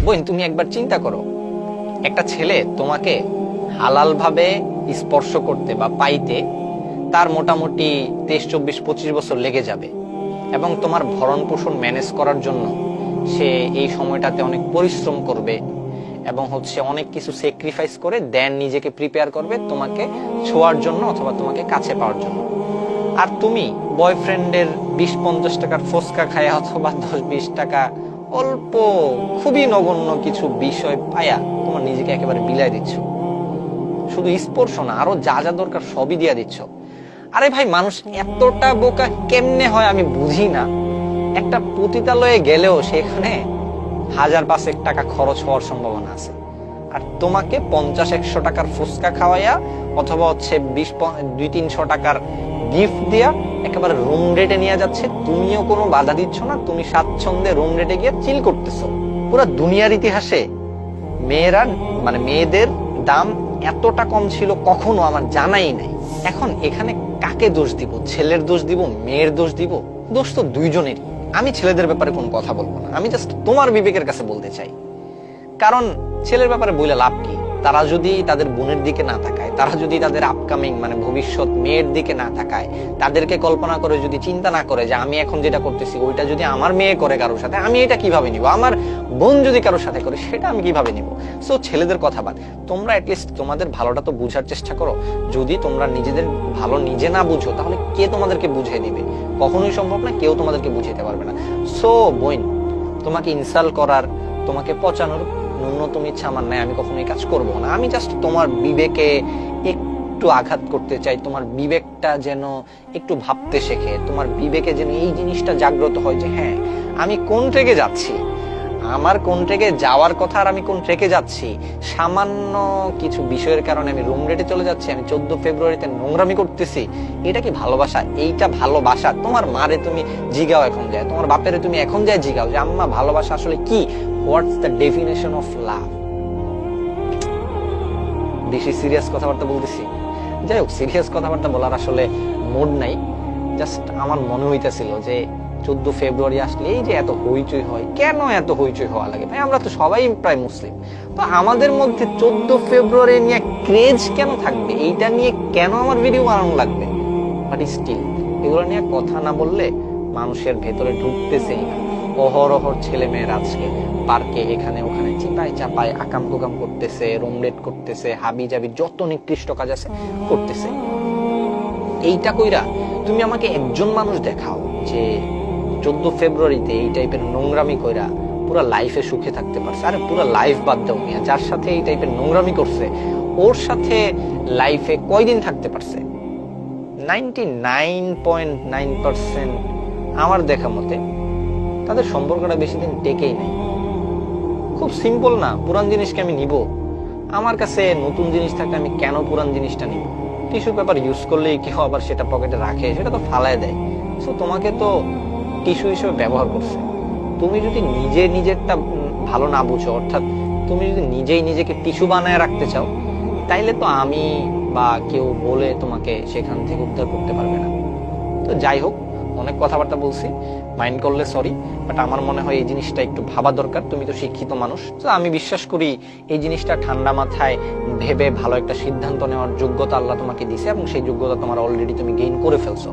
বোন, তুমি একবার চিন্তা করো, একটা ছেলে তোমাকে হালাল ভাবে স্পর্শ করতে বা পাইতে তার মোটামুটি 23, 24, 25 বছর লেগে যাবে, এবং তোমার ভরণ পোষণ ম্যানেজ করার জন্য সে এই সময়টাতে অনেক পরিশ্রম করবে এবং অনেক কিছু স্যাক্রিফাইস করে দেন নিজেকে প্রিপেয়ার করবে তোমাকে ছোঁয়ার জন্য অথবা তোমাকে কাছে পাওয়ার জন্য। আর তুমি বয়ফ্রেন্ডের 20, 50 টাকার ফুচকা খায়া অথবা 10, 20 টাকা অল্প খুবই নগণ্য কিছু বিষয় পায়া তোমার নিজেকে একেবারে বিলাই দিচ্ছ। শুধু স্পর্শ না, আরো যা যা দরকার সবই দিয়া দিচ্ছ। আরে ভাই, মানুষ এতটা বোকা কেমনে হয় আমি বুঝি না। একটা পতিতালয়ে গেলেও সেখানে 1000-500 টাকা খরচ হওয়ার সম্ভাবনা আছে, আর তোমাকে 50-100 টাকার ফুচকা খাওয়াইয়া অথবা 200-300 টাকার গিফট দিয়া একেবারে রুম রেটে নিয়ে যাচ্ছে। তুমিও কোনো বাধা দিচ্ছ না, তুমি স্বাচ্ছন্দ্যে রুম রেটে গিয়ে চিল করতেছো। পুরো দুনিয়ার ইতিহাসে মেয়েদের দাম এতটা কম ছিল কখনো আমার জানাই নাই। এখন এখানে কাকে দোষ দিব? ছেলের দোষ দিব, মেয়ের দোষ দিব? দোষ তো দুইজনেরই। আমি ছেলেদের ব্যাপারে কোনো কথা বলবো না, আমি জাস্ট তোমার বিবেকের কাছে বলতে চাই। কারণ ছেলের ব্যাপারে বলে লাভ কি? তারা যদি তাদের বোনের দিকে না তাকায়, তারা যদি তাদের আপকামিং ভবিষ্যৎ মেয়ের দিকে না তাকায়, তাদেরকে কল্পনা করে যদি চিন্তা না করে যে আমি এখন যেটা করতেছি ওইটা যদি আমার মেয়ে করে কারোর সাথে, আমি এটা কিভাবে নিব? আমার বোন যদি কারোর সাথে করে সেটা আমি কিভাবে নিব? সো ছেলেদের কথা বাদ, তোমরা অ্যাটলিস্ট তোমাদের ভালোটা তো বুঝার চেষ্টা করো। যদি তোমরা নিজেদের ভালো নিজে না বুঝো তাহলে কে তোমাদেরকে বুঝিয়ে দিবে? কখনোই সম্ভব না, কেউ তোমাদেরকে বুঝাইতে পারবে না। সো বোন, তোমাকে ইনসাল্ট করার, তোমাকে পচানোর ন্যূনতম ইচ্ছা আমার নাই। আমি কখনো এই কাজ করবো না। আমি জাস্ট তোমার বিবেকে একটু আঘাত করতে চাই, তোমার বিবেকটা যেন একটু ভাবতে শেখে, তোমার বিবেকে যেন এই জিনিসটা জাগ্রত হয় যে হ্যাঁ, আমি কোন ট্রেকে যাচ্ছি, আমার কোন ট্রেকে যাওয়ার কথা আর আমি কোন ট্রেকে যাচ্ছি। সামান্য কিছু বিষয়ের কারণে আমি রুম রেটে চলে যাচ্ছি, আমি 14 ফেব্রুয়ারিতে নোংরামি করতেছি। এটা কি ভালোবাসা? এইটা ভালোবাসা? তোমার মারে তুমি জিগাও এখন যায়, তোমার বাপেরে তুমি এখন যায় জিগাও যে আম্মা ভালোবাসা আসলে কি? What's the definition of love? বেশি সিরিয়াস কথাবার্তা বলতেছি। যাই হোক, সিরিয়াস কথাবার্তা বলার আসলে মুড নাই। জাস্ট আমার মনে হইতেছিল যে 14 ফেব্রুয়ারি আসলে এই যে এত হইচই হয়, কেন এত হইচই হওয়া লাগে? ভাই, আমরা তো সবাই প্রায় মুসলিম, তো আমাদের মধ্যে 14 ফেব্রুয়ারি নিয়ে ক্রেজ কেন থাকবে? এইটা নিয়ে কেন আমার ভিডিও বানানো লাগবে? বাট স্টিল এগুলো নিয়ে কথা না বললে মানুষের ভেতরে ঢুকতেছেই না। অহরহর ছেলে মেয়ের আজকে পার্কে এখানে ওখানে চিপায় চাপায় আকাম কুকাম করতেছে, রুমলেট করতেছে, হাবি জাবি যত নিকৃষ্ট কাজ আছে করতেছে। এইটা কইরা তুমি আমাকে একজন মানুষ দেখাও যে 14 ফেব্রুয়ারিতে এই টাইপের নোংরামি কইরা পুরো লাইফে সুখে থাকতে পারছে। আরে পুরো লাইফ বাদ দাও মিয়া, যার সাথে এই টাইপের নোংরামি করছে ওর সাথে লাইফে কয়দিন থাকতে পারছে? 99.9% আমার দেখা মতে তাদের সম্পর্কটা বেশি দিন টেকেই নাই। খুব সিম্পল না? পুরান জিনিসকে আমি নিব? আমার কাছে নতুন জিনিস থাকলে আমি কেন পুরান জিনিসটা নিব? টিস্যু পেপার ইউজ করলেই কেউ আবার সেটা পকেটে রাখে, সেটা তো ফালায় দেয়। সো তোমাকে তো টিস্যু হিসেবে ব্যবহার করছে। তুমি যদি নিজেরটা ভালো না বুঝো, অর্থাৎ তুমি যদি নিজেই নিজেকে টিস্যু বানায় রাখতে চাও, তাইলে তো আমি বা কেউ বলে তোমাকে সেখান থেকে উদ্ধার করতে পারবে না। তো যাই হোক, অনেক কথাবার্তা বলছি, মাইন্ড করলে সরি, বাট আমার মনে হয় এই জিনিসটা একটু ভাবা দরকার। তুমি তো শিক্ষিত মানুষ, তো আমি বিশ্বাস করি এই জিনিসটা ঠান্ডা মাথায় ভেবে ভালো একটা সিদ্ধান্ত নেওয়ার যোগ্যতা আল্লাহ তোমাকে দিছে, এবং সেই যোগ্যতা তোমার অলরেডি তুমি গেইন করে ফেলছো।